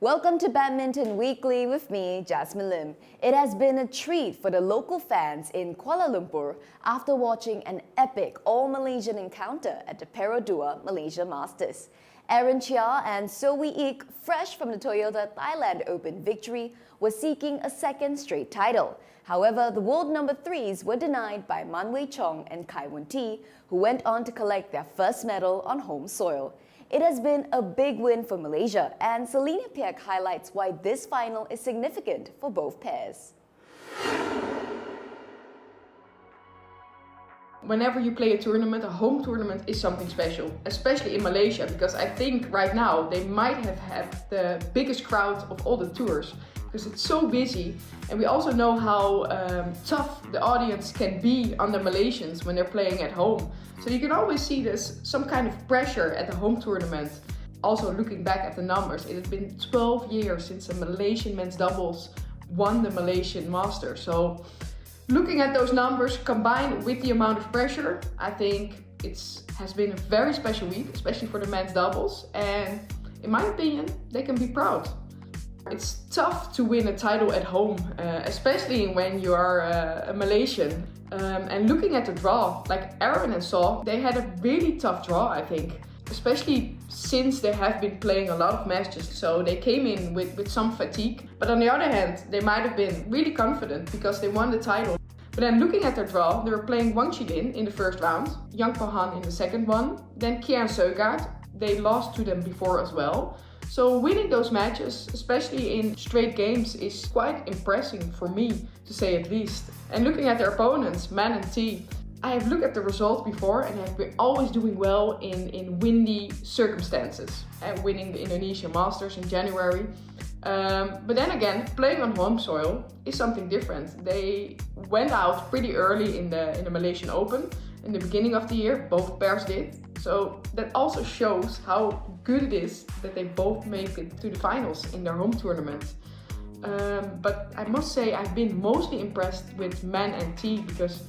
Welcome to Badminton Weekly with me, Jasmine Lim. It has been a treat for the local fans in Kuala Lumpur after watching an epic all-Malaysian encounter at the Perodua Malaysia Masters. Aaron Chia and So Wee Ik, fresh from the Toyota Thailand Open victory, were seeking a second straight title. However, the world number 3s were denied by Man Wei Chong and Kai Wen T, who went on to collect their first medal on home soil. It has been a big win for Malaysia, and Selina Piak highlights why this final is significant for both pairs. Whenever you play a tournament, a home tournament is something special, especially in Malaysia, because I think right now they might have had the biggest crowd of all the tours, because it's so busy. And we also know how tough the audience can be on the Malaysians when they're playing at home. So you can always see there's some kind of pressure at the home tournament. Also looking back at the numbers, it has been 12 years since a Malaysian men's doubles won the Malaysian Masters. So looking at those numbers combined with the amount of pressure, I think it has been a very special week, especially for the men's doubles. And in my opinion, they can be proud. It's tough to win a title at home, especially when you are a Malaysian. And looking at the draw, like Aaron and Saw, they had a really tough draw, I think. Especially since they have been playing a lot of matches, so they came in with some fatigue. But on the other hand, they might have been really confident because they won the title. But then looking at their draw, they were playing Wang in the first round, Yang Pohan in the second one, then Kia and Søgaard. They lost to them before as well. So winning those matches, especially in straight games, is quite impressive for me, to say at least. And looking at their opponents, Man and T, I have looked at the results before and have been always doing well in windy circumstances. And winning the Indonesia Masters in January. But then again, playing on home soil is something different. They went out pretty early in the Malaysian Open in the beginning of the year, both pairs did. So that also shows how good it is that they both make it to the finals in their home tournament. But I must say I've been mostly impressed with Man and T because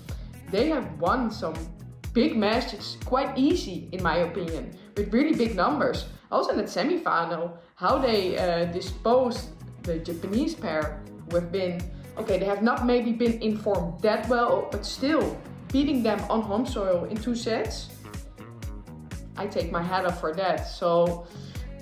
they have won some big matches quite easy, in my opinion, with really big numbers. Also in that semi-final, how they disposed the Japanese pair who have been, okay, they have not maybe been informed that well, but still beating them on home soil in 2 sets. I take my hat off for that. So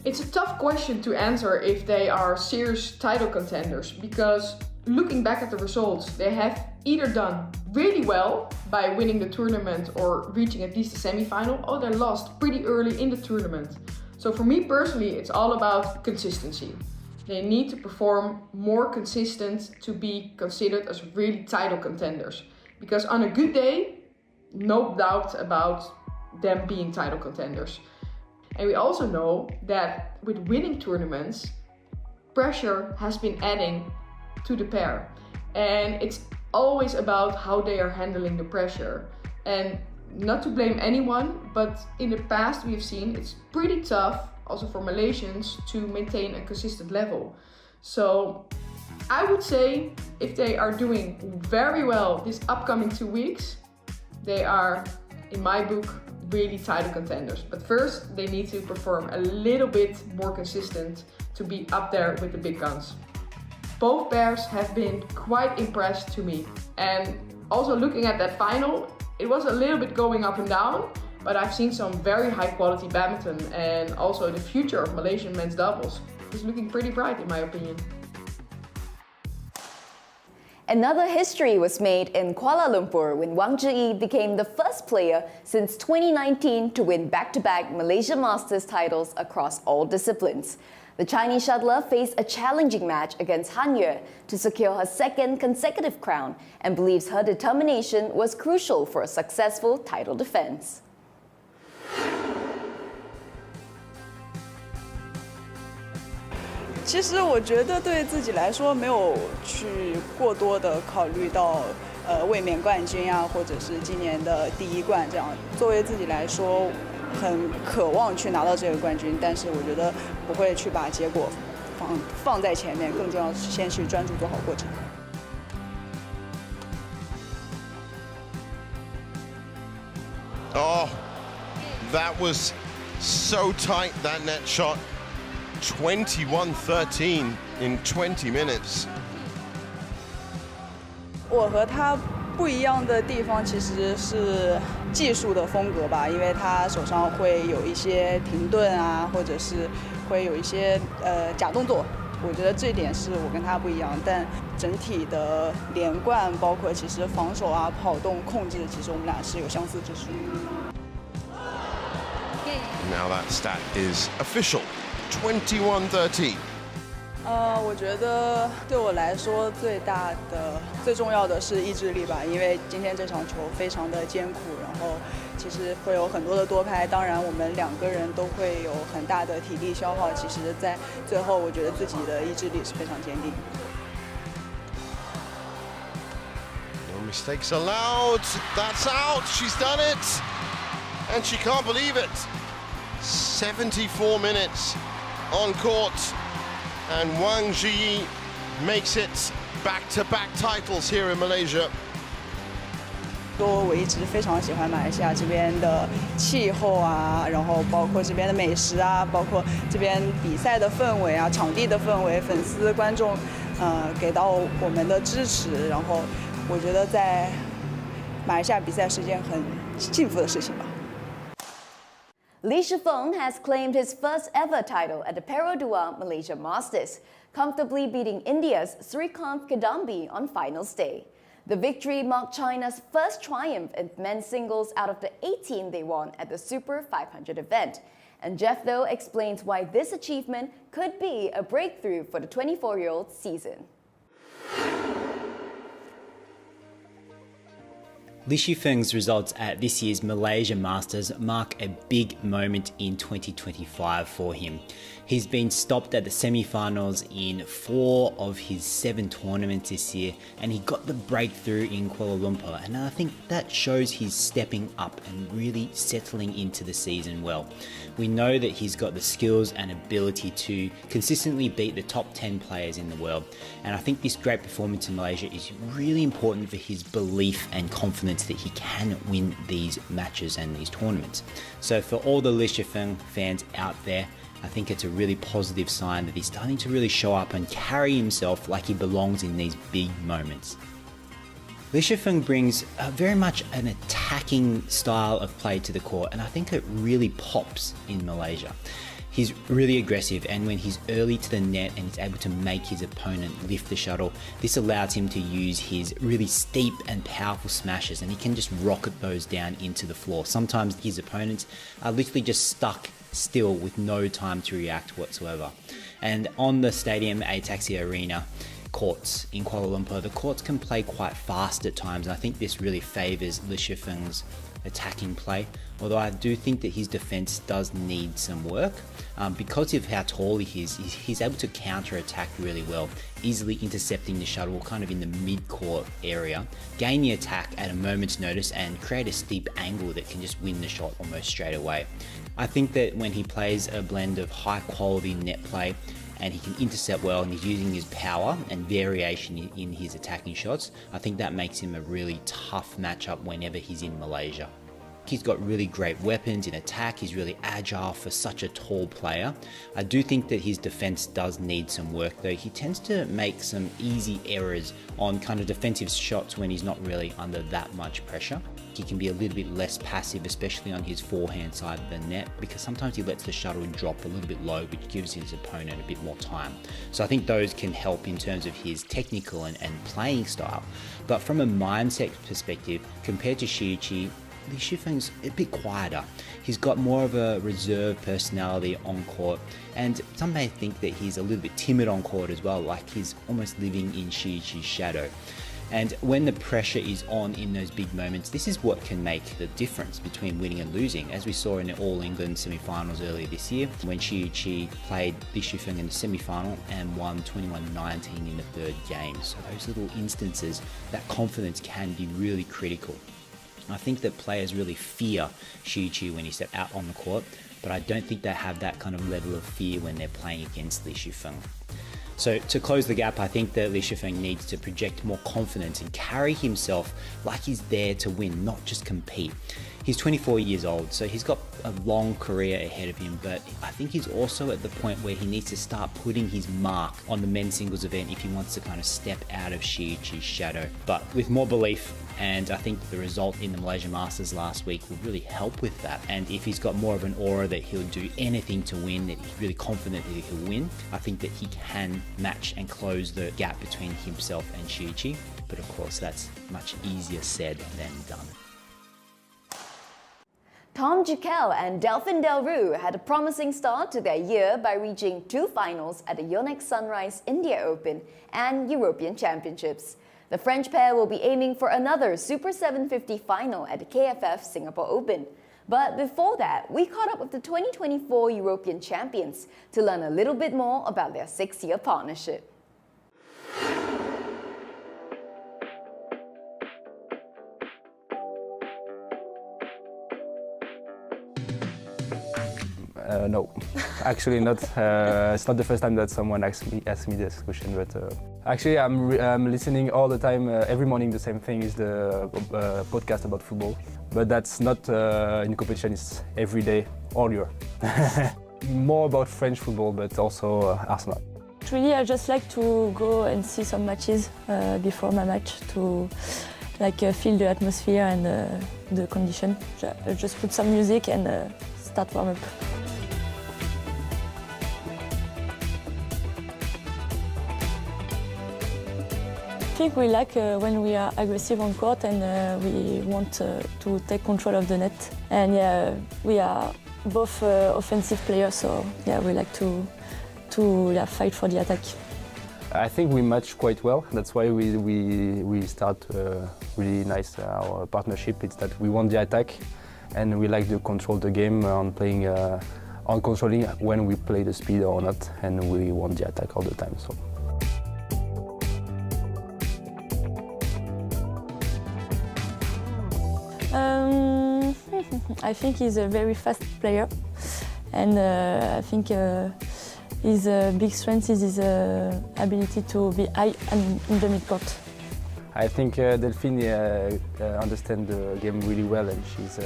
it's a tough question to answer if they are serious title contenders, because looking back at the results, they have either done really well by winning the tournament or reaching at least the semi-final, or they lost pretty early in the tournament. So for me personally, it's all about consistency. They need to perform more consistent to be considered as really title contenders. Because on a good day, no doubt about them being title contenders. And we also know that with winning tournaments, pressure has been adding to the pair. And it's always about how they are handling the pressure. And not to blame anyone, but in the past we have seen it's pretty tough, also for Malaysians, to maintain a consistent level. So I would say if they are doing very well this upcoming 2 weeks, they are, in my book, really title contenders. But first, they need to perform a little bit more consistent to be up there with the big guns. Both pairs have been quite impressed to me. And also looking at that final, it was a little bit going up and down, but I've seen some very high quality badminton, and also the future of Malaysian men's doubles is looking pretty bright in my opinion. Another history was made in Kuala Lumpur when Wang became the first player since 2019 to win back-to-back Malaysia Masters titles across all disciplines. The Chinese shuttler faced a challenging match against Han Yue to secure her second consecutive crown and believes her determination was crucial for a successful title defense.其实我觉得对自己来说没有去过多的考虑到卫冕冠军啊，或者是今年的第1冠这样。作为自己来说，很渴望去拿到这个冠军，但是我觉得不会去把结果放在前面，更重要是先去专注做好过程。Oh, that was so tight, that net shot. 21-13 in 20 minutes. 我和他不一样的地方其实是技术的风格吧，因为他手上会有一些停顿啊，或者是会有一些假动作。我觉得这一点是我跟他不一样，但整体的连贯，包括其实防守啊、跑动、控制，其实我们俩是有相似之处。Now that stat is official, 21-13. 我觉得对我来说最重要的是意志力吧，因为今天这场球非常的艰苦，然后其实会有很多的多拍，当然我们两个人都会有很大的体力消耗，其实在最后我觉得自己的意志力是非常坚定。No mistakes allowed. That's out. She's done it. And she can't believe it. 74 minutes on court. And Wang makes it back-to-back titles here in Malaysia. 我一直非常喜欢马来西亚这边的气候啊，然后包括这边的美食啊，包括这边比赛的氛围啊，场地的氛围，粉丝观众给到我们的支持，然后我觉得在马来西亚比赛是件很幸福的事情吧。Feng has claimed his first ever title at the Perodua Malaysia Masters, comfortably beating India's Srikanth Kadambi on finals day. The victory marked China's first triumph in men's singles out of the 18 they won at the Super 500 event. And Jeff, though, explains why this achievement could be a breakthrough for the 24-year-old season. Feng's results at this year's Malaysia Masters mark a big moment in 2025 for him. He's been stopped at the semi-finals in 4 of his 7 tournaments this year, and he got the breakthrough in Kuala Lumpur, and I think that shows he's stepping up and really settling into the season well. We know that he's got the skills and ability to consistently beat the top 10 players in the world, and I think this great performance in Malaysia is really important for his belief and confidence that he can win these matches and these tournaments. So for all the Feng fans out there, I think it's a really positive sign that he's starting to really show up and carry himself like he belongs in these big moments. Feng brings very much an attacking style of play to the court, and I think it really pops in Malaysia. He's really aggressive, and when he's early to the net and is able to make his opponent lift the shuttle, this allows him to use his really steep and powerful smashes, and he can just rocket those down into the floor. Sometimes his opponents are literally just stuck still with no time to react whatsoever. And on the Stadium Ataxia Arena courts in Kuala Lumpur, the courts can play quite fast at times, and I think this really favours Feng's attacking play, although I do think that his defence does need some work. Because of how tall he is, he's able to counter-attack really well, easily intercepting the shuttle kind of in the mid-court area, gain the attack at a moment's notice and create a steep angle that can just win the shot almost straight away. I think that when he plays a blend of high-quality net play and he can intercept well and he's using his power and variation in his attacking shots, I think that makes him a really tough matchup whenever he's in Malaysia. He's got really great weapons in attack, he's really agile for such a tall player. I do think that his defence does need some work though. He tends to make some easy errors on kind of defensive shots when he's not really under that much pressure. He can be a little bit less passive, especially on his forehand side of the net, because sometimes he lets the shuttle drop a little bit low, which gives his opponent a bit more time. So I think those can help in terms of his technical and playing style. But from a mindset perspective, compared to Shiuchi, Feng's a bit quieter. He's got more of a reserved personality on court, and some may think that he's a little bit timid on court as well, like he's almost living in Shiuchi's shadow. And when the pressure is on in those big moments, this is what can make the difference between winning and losing, as we saw in the All England semi-finals earlier this year, when Shiuchi played Feng in the semi-final and won 21-19 in the 3rd game. So those little instances, that confidence can be really critical. I think that players really fear Shiuchi when he steps out on the court, but I don't think they have that kind of level of fear when they're playing against Feng. So to close the gap, I think that Li Shifeng needs to project more confidence and carry himself like he's there to win, not just compete. He's 24 years old, so he's got a long career ahead of him, but I think he's also at the point where he needs to start putting his mark on the men's singles event if he wants to kind of step out of Shiichi's shadow. But with more belief, and I think the result in the Malaysia Masters last week will really help with that. And if he's got more of an aura that he'll do anything to win, that he's really confident that he'll win, I think that he can match and close the gap between himself and Shiichi. But of course, that's much easier said than done. Thom, Gicquel and Delphine Delrue had a promising start to their year by reaching 2 finals at the Yonex Sunrise India Open and European Championships. The French pair will be aiming for another Super 750 final at the KFF Singapore Open. But before that, we caught up with the 2024 European champions to learn a little bit more about their 6-year partnership. No, actually not. It's not the first time that someone asked me this question, but actually I'm listening all the time. Every morning the same thing is the podcast about football, but that's not in competition. It's every day, all year. More about French football, but also Arsenal. Really, I just like to go and see some matches before my match to feel the atmosphere and the condition. I just put some music and start warm up. I think we like when we are aggressive on court and we want to take control of the net. And yeah, we are both offensive players, so yeah, we like to fight for the attack. I think we match quite well. That's why we start really nice our partnership. It's that we want the attack, and we like to control the game on playing on controlling when we play the speed or not, and we want the attack all the time. So. I think he's a very fast player, and I think his big strength is his ability to be high and in the midcourt. I think Delphine understands the game really well, and she's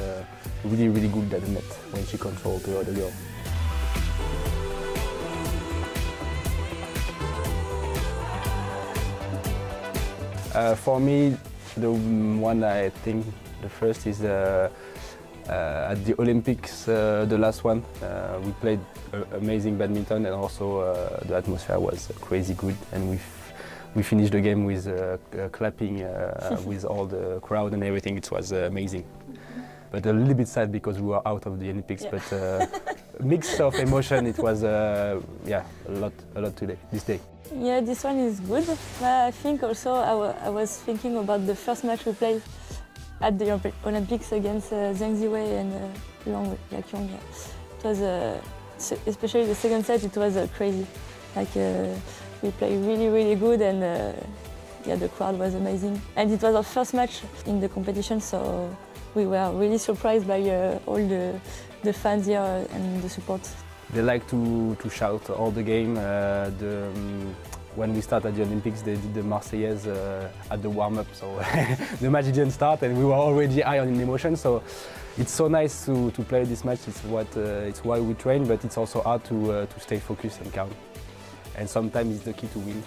really, really good at the net when she controls the other girl. For me, the one I think the first is at the Olympics, the last one. We played amazing badminton, and also the atmosphere was crazy good, and we finished the game with clapping with all the crowd and everything. It was amazing, but a little bit sad because we were out of the Olympics. Yeah. But mix of emotion. It was yeah, a lot today, this day. Yeah, this one is good. But I think also I was thinking about the first match we played at the Olympics against Zheng Ziwei and Long Yaqiong. Yeah. It was especially the second set. It was crazy. We played really, really good, and yeah, the crowd was amazing. And it was our first match in the competition, so we were really surprised by all the fans here and the support. They like to shout all the game. When we start at the Olympics, they did the Marseillaise at the warm-up, so the match didn't start, and we were already high on emotion. So it's so nice to play this match. It's why we train, but it's also hard to stay focused and calm. And sometimes it's the key to win.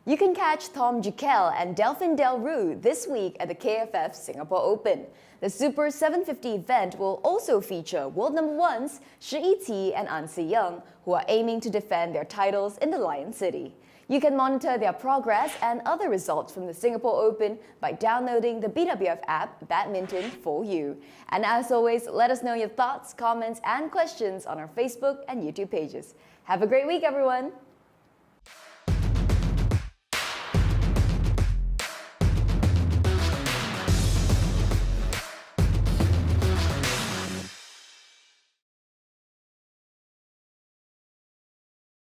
You can catch Thom, Gicquel and Delphine Delrue this week at the KFF Singapore Open. The Super 750 event will also feature world number 1s Shi Yiti and An Si-young, who are aiming to defend their titles in the Lion City. You can monitor their progress and other results from the Singapore Open by downloading the BWF app Badminton for You. And as always, let us know your thoughts, comments and questions on our Facebook and YouTube pages. Have a great week, everyone!